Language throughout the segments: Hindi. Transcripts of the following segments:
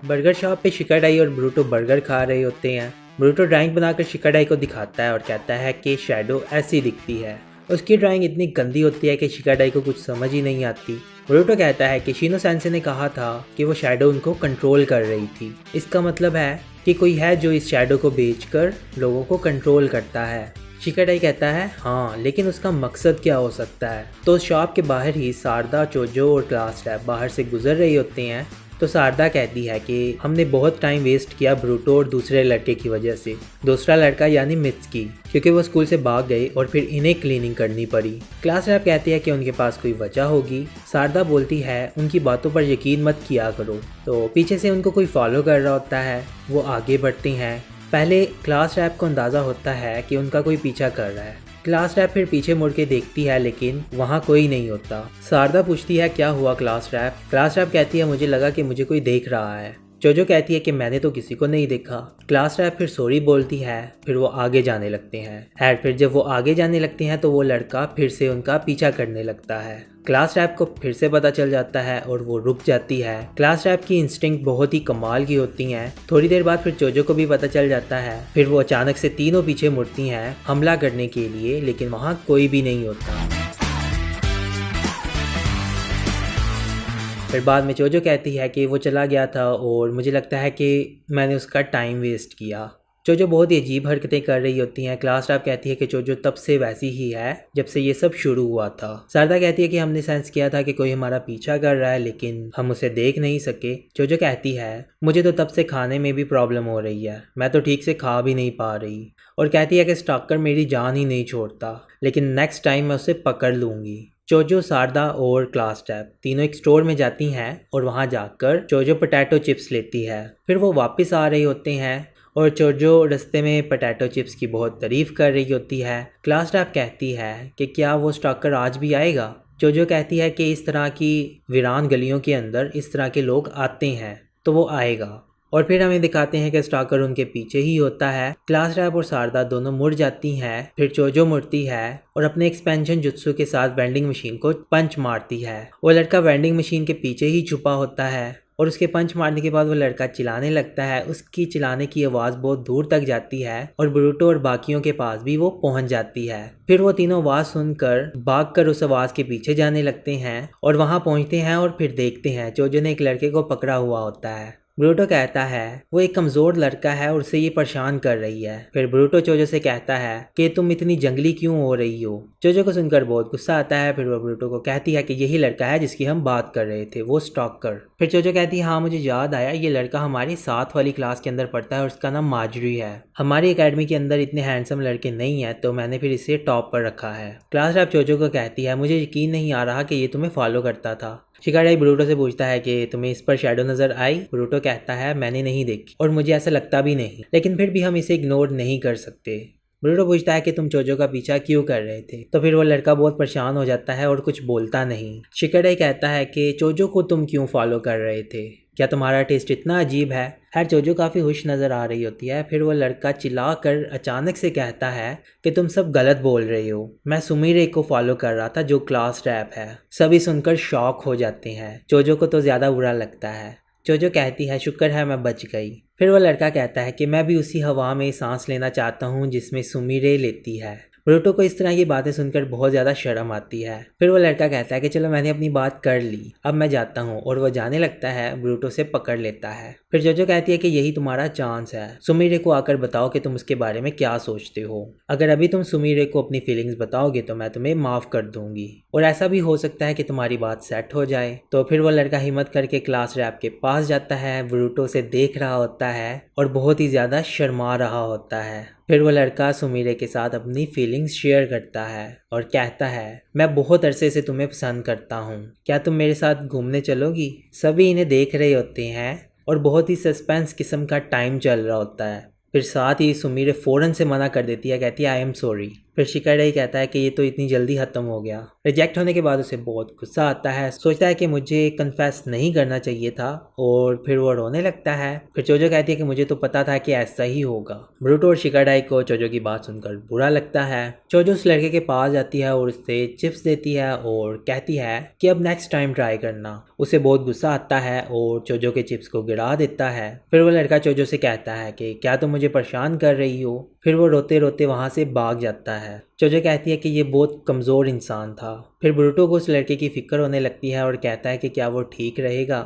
बर्गर शॉप पे शिकाडाई और ब्रूटो बर्गर खा रहे होते हैं। ब्रूटो ड्राइंग बनाकर शिकाडाई को दिखाता है और कहता है कि शैडो ऐसी दिखती है। उसकी ड्राइंग इतनी गंदी होती है कि शिकाडाई को कुछ समझ ही नहीं आती। ब्रूटो कहता है कि शिनो सेंसे ने कहा था कि वो शैडो उनको कंट्रोल कर रही थी। इसका मतलब है कि कोई है जो इस शैडो को बेचकर लोगों को कंट्रोल करता है। शिकाडाई कहता है हाँ, लेकिन उसका मकसद क्या हो सकता है। तो शॉप के बाहर ही सारदा, चोजो और क्लास रैप बाहर से गुजर रही होते हैं। तो सारदा कहती है कि हमने बहुत टाइम वेस्ट किया ब्रूटो और दूसरे लड़के की वजह से। दूसरा लड़का यानी मित्सुकी, क्योंकि वो स्कूल से भाग गए और फिर इन्हें क्लीनिंग करनी पड़ी। क्लास रैप कहती है कि उनके पास कोई वजह होगी। सारदा बोलती है उनकी बातों पर यकीन मत किया करो। तो पीछे से उनको कोई फॉलो कर रहा होता है। वो आगे बढ़ते हैं। पहले क्लास रैप को अंदाज़ा होता है कि उनका कोई पीछा कर रहा है। क्लास रैप फिर पीछे मुड़ के देखती है लेकिन वहाँ कोई नहीं होता। सारदा पूछती है क्या हुआ क्लास रैप। क्लास रैप कहती है मुझे लगा कि मुझे कोई देख रहा है। जोजो कहती है कि मैंने तो किसी को नहीं देखा। क्लास रैप फिर सॉरी बोलती है। फिर वो आगे जाने लगते हैं। फिर जब वो आगे जाने लगते हैं तो वो लड़का फिर से उनका पीछा करने लगता है। क्लास रैप को फिर से पता चल जाता है और वो रुक जाती है। क्लास रैप की इंस्टिंक्ट बहुत ही कमाल की होती हैं। थोड़ी देर बाद फिर जोजो को भी पता चल जाता है। फिर वो अचानक से तीनों पीछे मुड़ती हैं हमला करने के लिए, लेकिन वहाँ कोई भी नहीं होता। फिर बाद में जोजो कहती है कि वो चला गया था और मुझे लगता है कि मैंने उसका टाइम वेस्ट किया। जोजो बहुत ही अजीब हरकतें कर रही होती हैं। क्लास रैप कहती है कि जोजो तब से वैसी ही है जब से ये सब शुरू हुआ था। सारदा कहती है कि हमने सेंस किया था कि कोई हमारा पीछा कर रहा है लेकिन हम उसे देख नहीं सके। जोजो कहती है मुझे तो तब से खाने में भी प्रॉब्लम हो रही है, मैं तो ठीक से खा भी नहीं पा रही। और कहती है कि स्टॉकर मेरी जान ही नहीं छोड़ता, लेकिन नेक्स्ट टाइम मैं उसे पकड़ लूँगी। जोजो, सारदा और क्लास रैप तीनों एक स्टोर में जाती हैं और वहाँ जाकर जोजो पोटैटो चिप्स लेती है। फिर वो वापस आ रही होते हैं और जोजो रास्ते में पोटैटो चिप्स की बहुत तारीफ कर रही होती है। क्लास रैप कहती है कि क्या वो स्टॉकर आज भी आएगा। जोजो कहती है कि इस तरह की वीरान गलियों के अंदर इस तरह के लोग आते हैं तो वो आएगा। और फिर हमें दिखाते हैं कि स्टॉकर उनके पीछे ही होता है। क्लास रैप और सारदा दोनों मुड़ जाती हैं। फिर जोजो मुड़ती है और अपने एक्सपेंशन जुत्सु के साथ वेंडिंग मशीन को पंच मारती है। वो लड़का वेंडिंग मशीन के पीछे ही छुपा होता है और उसके पंच मारने के बाद वो लड़का चिल्लाने लगता है। उसकी चिल्लाने की आवाज़ बहुत दूर तक जाती है और ब्रूटो और बाकियों के पास भी वो पहुंच जाती है। फिर वो तीनों आवाज़ सुनकर भागकर उस आवाज़ के पीछे जाने लगते हैं और वहाँ पहुँचते हैं और फिर देखते हैं जोजो ने एक लड़के को पकड़ा हुआ होता है। ब्रूटो कहता है वो एक कमज़ोर लड़का है और उसे ये परेशान कर रही है। फिर ब्रूटो जोजो से कहता है कि तुम इतनी जंगली क्यों हो रही हो। जोजो को सुनकर बहुत गुस्सा आता है। फिर वो ब्रूटो को कहती है कि यही लड़का है जिसकी हम बात कर रहे थे, वो स्टॉकर। फिर जोजो कहती है हाँ मुझे याद आया, ये लड़का हमारी साथ वाली क्लास के अंदर पढ़ता है और उसका नाम माजरी है। हमारी एकेडमी के अंदर इतने हैंडसम लड़के नहीं है तो मैंने फिर इसे टॉप पर रखा है। क्लास रैप जोजो को कहती है मुझे यकीन नहीं आ रहा कि ये तुम्हें फॉलो करता था। शिकाडाई ब्रूटो से पूछता है कि तुम्हें इस पर शैडो नजर आई। ब्रूटो कहता है मैंने नहीं देखी और मुझे ऐसा लगता भी नहीं, लेकिन फिर भी हम इसे इग्नोर नहीं कर सकते। ब्रूटो पूछता है कि तुम जोजो का पीछा क्यों कर रहे थे। तो फिर वो लड़का बहुत परेशान हो जाता है और कुछ बोलता नहीं। शिकाडाई कहता है कि जोजो को तुम क्यों फॉलो कर रहे थे, क्या तुम्हारा टेस्ट इतना अजीब है। खैर जोजो काफ़ी खुश नज़र आ रही होती है। फिर वो लड़का चिल्ला कर अचानक से कहता है कि तुम सब गलत बोल रहे हो, मैं सुमिरे को फॉलो कर रहा था जो क्लास रैप है। सभी सुनकर शॉक हो जाते हैं। जोजो को तो ज़्यादा बुरा लगता है। जोजो कहती है शुक्र है मैं बच गई। फिर वो लड़का कहता है कि मैं भी उसी हवा में सांस लेना चाहता हूँ जिसमें सुमिरे लेती है। ब्रूटो को इस तरह की बातें सुनकर बहुत ज़्यादा शर्म आती है। फिर वो लड़का कहता है कि चलो मैंने अपनी बात कर ली, अब मैं जाता हूँ। और वो जाने लगता है। ब्रूटो से पकड़ लेता है। फिर जोजो कहती है कि यही तुम्हारा चांस है, सुमिरे को आकर बताओ कि तुम उसके बारे में क्या सोचते हो। अगर अभी तुम सुमिरे को अपनी फीलिंग्स बताओगे तो मैं तुम्हें माफ़ कर दूंगी और ऐसा भी हो सकता है कि तुम्हारी बात सेट हो जाए। तो फिर वो लड़का हिम्मत करके क्लास रैप के पास जाता है। ब्रूटो से देख रहा होता है और बहुत ही ज़्यादा शर्मा रहा होता है। फिर वो लड़का सुमिरे के साथ अपनी फीलिंग्स शेयर करता है और कहता है मैं बहुत अरसे से तुम्हें पसंद करता हूँ, क्या तुम मेरे साथ घूमने चलोगी। सभी इन्हें देख रहे होते हैं और बहुत ही सस्पेंस किस्म का टाइम चल रहा होता है। फिर साथ ही सुमिरे फ़ौरन से मना कर देती है, कहती है आई एम सॉरी। फिर शिकाडाई कहता है कि ये तो इतनी जल्दी ख़त्म हो गया। रिजेक्ट होने के बाद उसे बहुत गुस्सा आता है, सोचता है कि मुझे कन्फेस नहीं करना चाहिए था और फिर वो रोने लगता है। फिर चोजो कहती है कि मुझे तो पता था कि ऐसा ही होगा। ब्रूटो और शिकाडाई को चोजो की बात सुनकर बुरा लगता है। चोजो उस लड़के के पास जाती है और उससे चिप्स देती है और कहती है कि अब नेक्स्ट टाइम ट्राई करना। उसे बहुत गुस्सा आता है और चोजो के चिप्स को गिरा देता है। फिर वो लड़का चोजो से कहता है कि क्या तुम मुझे परेशान कर रही हो। फिर वो रोते रोते वहाँ से भाग जाता है। चोजो कहती है कि ये बहुत कमज़ोर इंसान था। फिर ब्रूटो को उस लड़के की फिक्र होने लगती है और कहता है कि क्या वो ठीक रहेगा।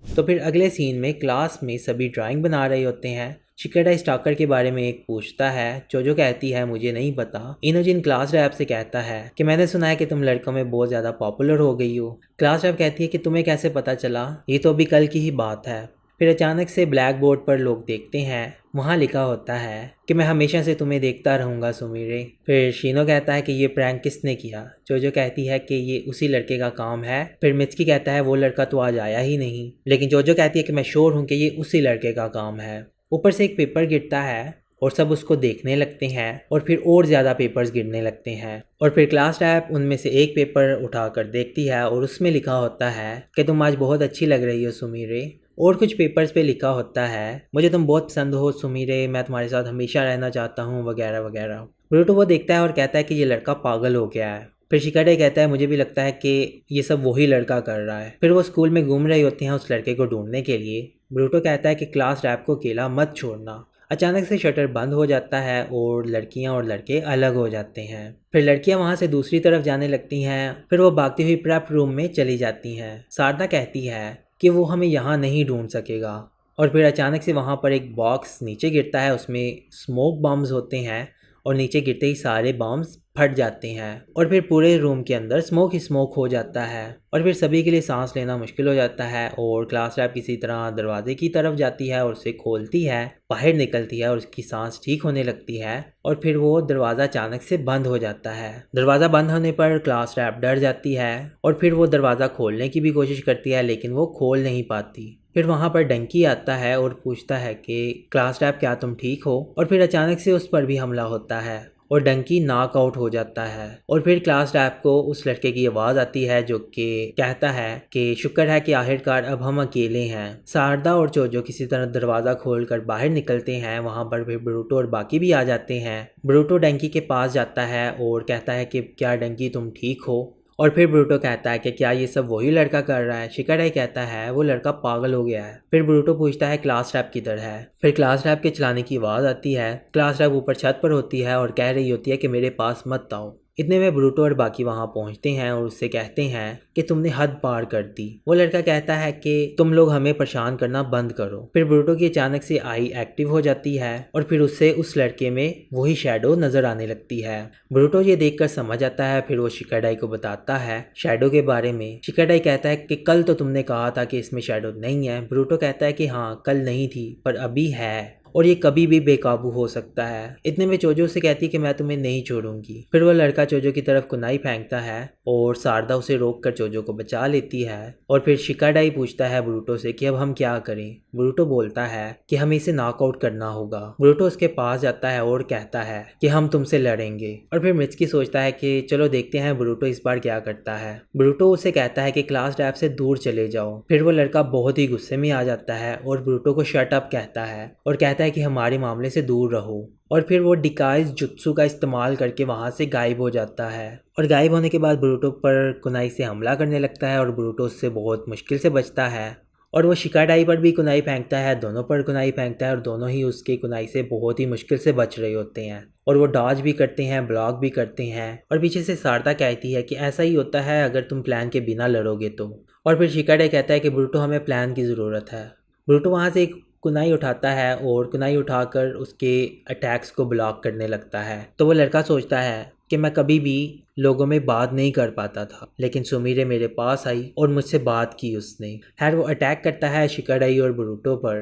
तो फिर अगले सीन में क्लास में सभी ड्राइंग बना रहे होते हैं। शिकाडाई स्टॉकर के बारे में एक पूछता है। चोजो कहती है मुझे नहीं पता। इनोजिन क्लास रैप से कहता है कि मैंने सुना है कि तुम लड़कों में बहुत ज़्यादा पॉपुलर हो गई हो। क्लास रैप कहती है कि तुम्हें कैसे पता चला, ये तो अभी कल की ही बात है। फिर अचानक से ब्लैक बोर्ड पर लोग देखते हैं, वहाँ लिखा होता है कि मैं हमेशा से तुम्हें देखता रहूँगा सुमिरे। फिर शीनो कहता है कि ये प्रैंक किसने किया। चोजो कहती है कि ये उसी लड़के का काम है। फिर मित्सुकी कहता है वो लड़का तो आज आया ही नहीं। लेकिन चोजो कहती है कि मैं श्योर हूँ कि ये उसी लड़के का काम है। ऊपर से एक पेपर गिरता है और सब उसको देखने लगते हैं और फिर और ज़्यादा पेपर्स गिरने लगते हैं। और फिर क्लास रैप उनमें से एक पेपर उठाकर देखती है और उसमें लिखा होता है कि तुम आज बहुत अच्छी लग रही हो सुमिरे। और कुछ पेपर्स पे लिखा होता है मुझे तुम बहुत पसंद हो सुमिरे, मैं तुम्हारे साथ हमेशा रहना चाहता हूँ वगैरह वगैरह। ब्रूटो वो देखता है और कहता है कि ये लड़का पागल हो गया है। फिर शिकाडाई कहता है मुझे भी लगता है कि ये सब वही लड़का कर रहा है। फिर वो स्कूल में घूम रहे होते हैं उस लड़के को ढूंढने के लिए। ब्रूटो कहता है कि क्लास रैप को अकेला मत छोड़ना। अचानक से शटर बंद हो जाता है और लड़कियां और लड़के अलग हो जाते हैं। फिर लड़कियां वहां से दूसरी तरफ जाने लगती हैं। फिर वो भागती हुई प्रेप रूम में चली जाती हैं। शारदा कहती है कि वो हमें यहाँ नहीं ढूंढ सकेगा। और फिर अचानक से वहाँ पर एक बॉक्स नीचे गिरता है, उसमें स्मोक बम्स होते हैं और नीचे गिरते ही सारे बम्स फट जाते हैं और फिर पूरे रूम के अंदर स्मोक ही स्मोक हो जाता है। और फिर सभी के लिए सांस लेना मुश्किल हो जाता है और क्लास रैप किसी तरह दरवाजे की तरफ जाती है और उसे खोलती है, बाहर निकलती है और उसकी सांस ठीक होने लगती है। और फिर वो दरवाज़ा अचानक से बंद हो जाता है। दरवाज़ा बंद होने पर क्लास रैप डर जाती है और फिर वो दरवाज़ा खोलने की भी कोशिश करती है लेकिन वो खोल नहीं पाती। फिर वहाँ पर डंकी आता है और पूछता है कि क्लास रैप क्या तुम ठीक हो। और फिर अचानक से उस पर भी हमला होता है और डंकी नॉक आउट हो जाता है। और फिर क्लास रैप को उस लड़के की आवाज़ आती है जो कि कहता है कि शुक्र है कि आखिरकार अब हम अकेले हैं। शारदा और चोजो किसी तरह दरवाज़ा खोलकर बाहर निकलते हैं। वहाँ पर फिर ब्रूटो और बाकी भी आ जाते हैं। ब्रूटो डंकी के पास जाता है और कहता है कि क्या डंकी तुम ठीक हो। और फिर ब्रूटो कहता है कि क्या ये सब वही लड़का कर रहा है। शिकाडाई कहता है वो लड़का पागल हो गया है। फिर ब्रूटो पूछता है क्लास रैप किधर है। फिर क्लास रैप के चलाने की आवाज़ आती है। क्लास रैप ऊपर छत पर होती है और कह रही होती है कि मेरे पास मत आओ। इतने में ब्रूटो और बाकी वहाँ पहुँचते हैं और उससे कहते हैं कि तुमने हद पार कर दी। वो लड़का कहता है कि तुम लोग हमें परेशान करना बंद करो। फिर ब्रूटो की अचानक से आई एक्टिव हो जाती है और फिर उससे उस लड़के में वही शैडो नजर आने लगती है। ब्रूटो ये देखकर समझ आता है। फिर वो शिकाडाई को बताता है शैडो के बारे में। शिकाडाई कहता है कि कल तो तुमने कहा था कि इसमें शैडो नहीं है। ब्रूटो कहता है कि हाँ कल नहीं थी पर अभी है और ये कभी भी बेकाबू हो सकता है। इतने में चोजो से कहती है कि मैं तुम्हें नहीं छोड़ूंगी। फिर वो लड़का चोजो की तरफ कुनाई फेंकता है और शारदा उसे रोककर चोजो को बचा लेती है। और फिर शिकाडाई पूछता है ब्रूटो से कि अब हम क्या करें। ब्रूटो बोलता है कि हमें इसे नॉकआउट करना होगा। ब्रूटो उसके पास जाता है और कहता है कि हम तुमसे लड़ेंगे। और फिर मित्सुकी सोचता है कि चलो देखते हैं ब्रूटो इस बार क्या करता है। ब्रूटो उसे कहता है कि क्लास रैप से दूर चले जाओ। फिर वो लड़का बहुत ही गुस्से में आ जाता है और ब्रूटो को शट अप कहता है और कहता है कि हमारे मामले से दूर रहो। और फिर वो डिकाइज जुत्सु का इस्तेमाल करके वहाँ से गायब हो जाता है। और गायब होने के बाद ब्रूटो पर कुनाई से हमला करने लगता है और ब्रूटो उससे बहुत मुश्किल से बचता है। और वो शिकाडाई पर भी कुनाई फेंकता है, दोनों पर कुनाई फेंकता है और दोनों ही उसकी कुनाई से बहुत ही मुश्किल से बच रहे होते हैं। और वो डॉज भी करते हैं, ब्लॉक भी करते हैं। और पीछे से शारदा कहती है कि ऐसा ही होता है अगर तुम प्लान के बिना लड़ोगे तो। और फिर शिकाडाई कहता है कि ब्रूटो हमें प्लान की ज़रूरत है। ब्रूटो वहाँ से एक कुनाई उठाता है और कुनाई उठाकर उसके अटैक्स को ब्लॉक करने लगता है। तो वो लड़का सोचता है कि मैं कभी भी लोगों में बात नहीं कर पाता था लेकिन सुमिरे मेरे पास आई और मुझसे बात की उसने। खैर वो अटैक करता है शिकाडाई और ब्रूटो पर।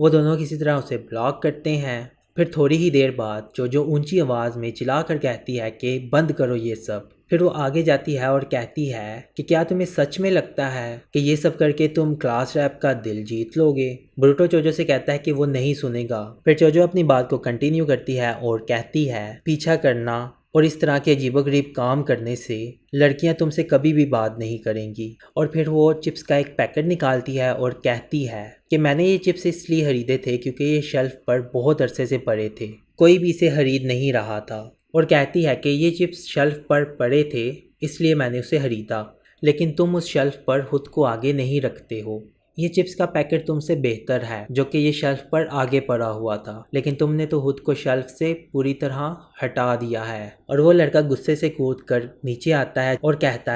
वो दोनों किसी तरह उसे ब्लॉक करते हैं। फिर थोड़ी ही देर बाद जो ऊंची आवाज़ में चिल्लाकर कहती है कि बंद करो ये सब। फिर वो आगे जाती है और कहती है कि क्या तुम्हें सच में लगता है कि ये सब करके तुम क्लास रैप का दिल जीत लोगे। ब्रूटो चोजो से कहता है कि वो नहीं सुनेगा। फिर चोजो अपनी बात को कंटिन्यू करती है और कहती है पीछा करना और इस तरह के अजीबोगरीब काम करने से लड़कियां तुमसे कभी भी बात नहीं करेंगी। और फिर वो चिप्स का एक पैकेट निकालती है और कहती है कि मैंने ये चिप्स इसलिए खरीदे थे क्योंकि ये शेल्फ पर बहुत अरसे से पड़े थे, कोई भी इसे खरीद नहीं रहा था। और कहती है कि ये चिप्स शेल्फ पर पड़े थे इसलिए मैंने उसे खरीदा, लेकिन तुम उस शेल्फ पर खुद को आगे नहीं रखते हो। ये चिप्स का पैकेट तुमसे बेहतर है जो कि ये शेल्फ पर आगे पड़ा हुआ था, लेकिन तुमने तो खुद को शेल्फ से पूरी तरह हटा दिया है। और वो लड़का गुस्से से कूद कर नीचे आता है और कहता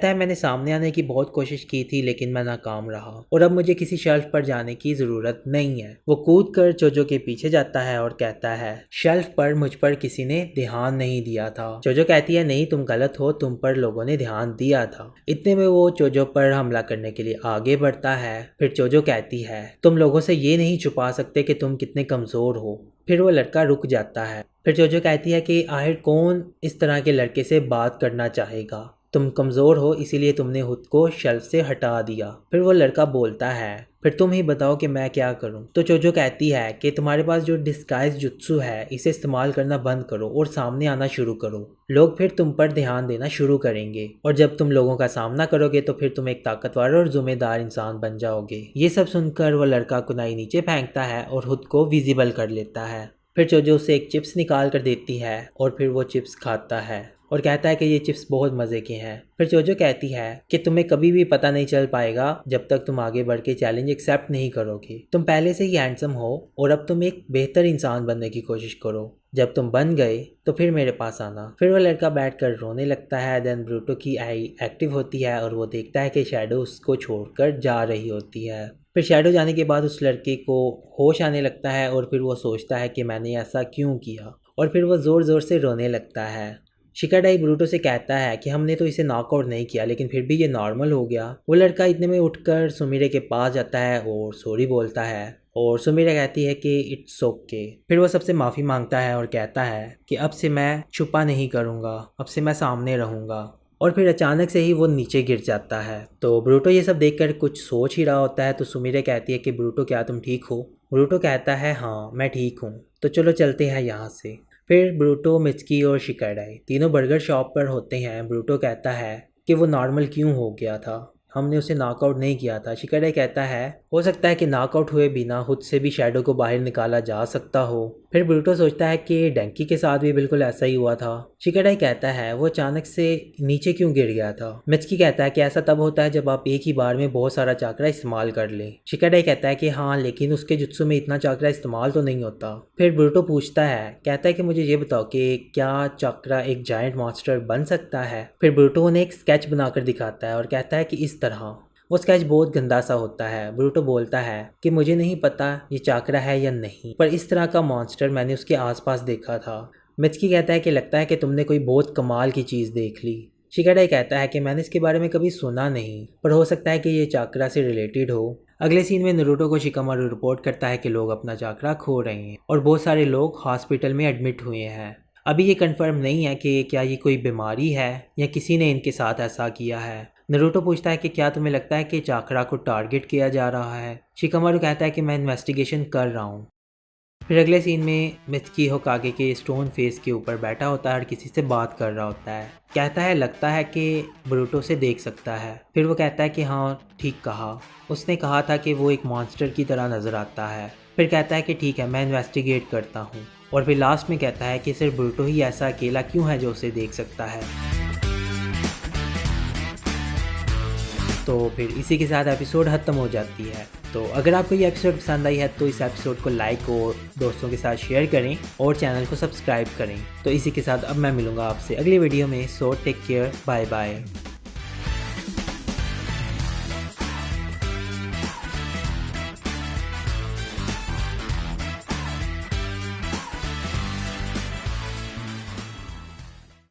है मैंने सामने आने की बहुत कोशिश की थी लेकिन मैं नाकाम रहा और अब मुझे किसी शेल्फ पर जाने की ज़रूरत नहीं है। वो कूद कर चोजो के पीछे जाता है और कहता है शेल्फ पर मुझ पर किसी ने ध्यान नहीं दिया था। चोजो कहती है नहीं, तुम गलत हो, तुम पर लोगों ने ध्यान दिया था। इतने में वो चोजो पर हमला करने के लिए आगे बढ़ता है। फिर चोजो कहती है तुम लोगों से ये नहीं छुपा सकते कि तुम कितने कमज़ोर हो। फिर वो लड़का रुक जाता है। फिर चोजो कहती है कि आखिर कौन इस तरह के लड़के से बात करना चाहेगा, तुम कमज़ोर हो इसीलिए तुमने खुद को शेल्फ से हटा दिया। फिर वो लड़का बोलता है फिर तुम ही बताओ कि मैं क्या करूं। तो चोजो कहती है कि तुम्हारे पास जो डिस्गाइज जुत्सु है इसे इस्तेमाल करना बंद करो और सामने आना शुरू करो, लोग फिर तुम पर ध्यान देना शुरू करेंगे और जब तुम लोगों का सामना करोगे तो फिर तुम एक ताकतवर और जिम्मेदार इंसान बन जाओगे। ये सब सुनकर वो लड़का कुनाई नीचे फेंकता है और खुद को विजिबल कर लेता है। फिर चोजो उसे एक चिप्स निकाल कर देती है और फिर वो चिप्स खाता है और कहता है कि ये चिप्स बहुत मज़े के हैं। फिर चोजो कहती है कि तुम्हें कभी भी पता नहीं चल पाएगा जब तक तुम आगे बढ़ के चैलेंज एक्सेप्ट नहीं करोगे। तुम पहले से ही हैंडसम हो और अब तुम एक बेहतर इंसान बनने की कोशिश करो, जब तुम बन गए तो फिर मेरे पास आना। फिर वो लड़का बैठकर रोने लगता है। देन ब्रूटो की आई एक्टिव होती है और वो देखता है कि शैडो उसको छोड़कर जा रही होती है। फिर शैडो जाने के बाद उस लड़के को होश आने लगता है और फिर वो सोचता है कि मैंने ऐसा क्यों किया और फिर वो ज़ोर ज़ोर से रोने लगता है। शिकाडाई ब्रूटो से कहता है कि हमने तो इसे नॉकआउट नहीं किया लेकिन फिर भी ये नॉर्मल हो गया। वो लड़का इतने में उठकर सुमिरे के पास जाता है और सॉरी बोलता है और सुमिरे कहती है कि इट्स ओके। फिर वो सबसे माफ़ी मांगता है और कहता है कि अब से मैं छुपा नहीं करूँगा, अब से मैं सामने रहूँगा। और फिर अचानक से ही वो नीचे गिर जाता है। तो ब्रूटो ये सब देखकर कुछ सोच ही रहा होता है। तो सुमिरे कहती है कि ब्रूटो क्या तुम ठीक हो? ब्रूटो कहता है हाँ मैं ठीक हूँ, तो चलो चलते हैं यहाँ से। फिर ब्रूटो, मित्सुकी और शिकाडाई तीनों बर्गर शॉप पर होते हैं। ब्रूटो कहता है कि वो नॉर्मल क्यों हो गया था, हमने उसे नॉकआउट नहीं किया था। शिकाडाई कहता है हो सकता है कि नॉकआउट हुए बिना खुद से भी शैडो को बाहर निकाला जा सकता हो। फिर ब्रूटो सोचता है कि डंकी के साथ भी बिल्कुल ऐसा ही हुआ था। शिकाडाई कहता है वो अचानक से नीचे क्यों गिर गया था। मित्सुकी कहता है कि ऐसा तब होता है जब आप एक ही बार में बहुत सारा चाकरा इस्तेमाल कर लें। शिकाडाई कहता है कि हाँ लेकिन उसके जुत्सु में इतना चाकरा इस्तेमाल तो नहीं होता। फिर ब्रूटो पूछता है, कहता है कि मुझे ये बताओ कि क्या चाकरा एक जायंट मॉन्स्टर बन सकता है। फिर ब्रूटो उन्हें एक स्केच बनाकर दिखाता है और कहता है कि इस तरह। वो स्केच बहुत गंदा सा होता है। ब्रूटो बोलता है कि मुझे नहीं पता ये चाकरा है या नहीं, पर इस तरह का मॉन्स्टर मैंने उसके आसपास देखा था। मित्सुकी कहता है कि लगता है कि तुमने कोई बहुत कमाल की चीज़ देख ली। शिकाडाई कहता है कि मैंने इसके बारे में कभी सुना नहीं, पर हो सकता है कि ये चाकरा से रिलेटेड हो। अगले सीन में नारुतो को शिकामारू रिपोर्ट करता है कि लोग अपना चाकरा खो रहे हैं और बहुत सारे लोग हॉस्पिटल में एडमिट हुए हैं। अभी ये कंफर्म नहीं है कि क्या ये कोई बीमारी है या किसी ने इनके साथ ऐसा किया है। नारुतो पूछता है कि क्या तुम्हें लगता है कि चाकरा को टारगेट किया जा रहा है। शिकामारू कहता है कि मैं इन्वेस्टिगेशन कर रहा हूँ। फिर अगले सीन में मित्सुकी होकागे के स्टोन फेस के ऊपर बैठा होता है और किसी से बात कर रहा होता है। कहता है लगता है कि ब्रूटो से देख सकता है। फिर वो कहता है कि हाँ ठीक कहा, उसने कहा था कि वो एक मॉन्स्टर की तरह नज़र आता है। फिर कहता है कि ठीक है मैं इन्वेस्टिगेट करता हूँ। और फिर लास्ट में कहता है कि सिर्फ ब्रूटो ही ऐसा अकेला क्यों है जो उसे देख सकता है। तो फिर इसी के साथ एपिसोड ख़त्म हो जाती है। तो अगर आपको ये एपिसोड पसंद आई है तो इस एपिसोड को लाइक और दोस्तों के साथ शेयर करें और चैनल को सब्सक्राइब करें। तो इसी के साथ अब मैं मिलूँगा आपसे अगली वीडियो में। So take care, bye bye.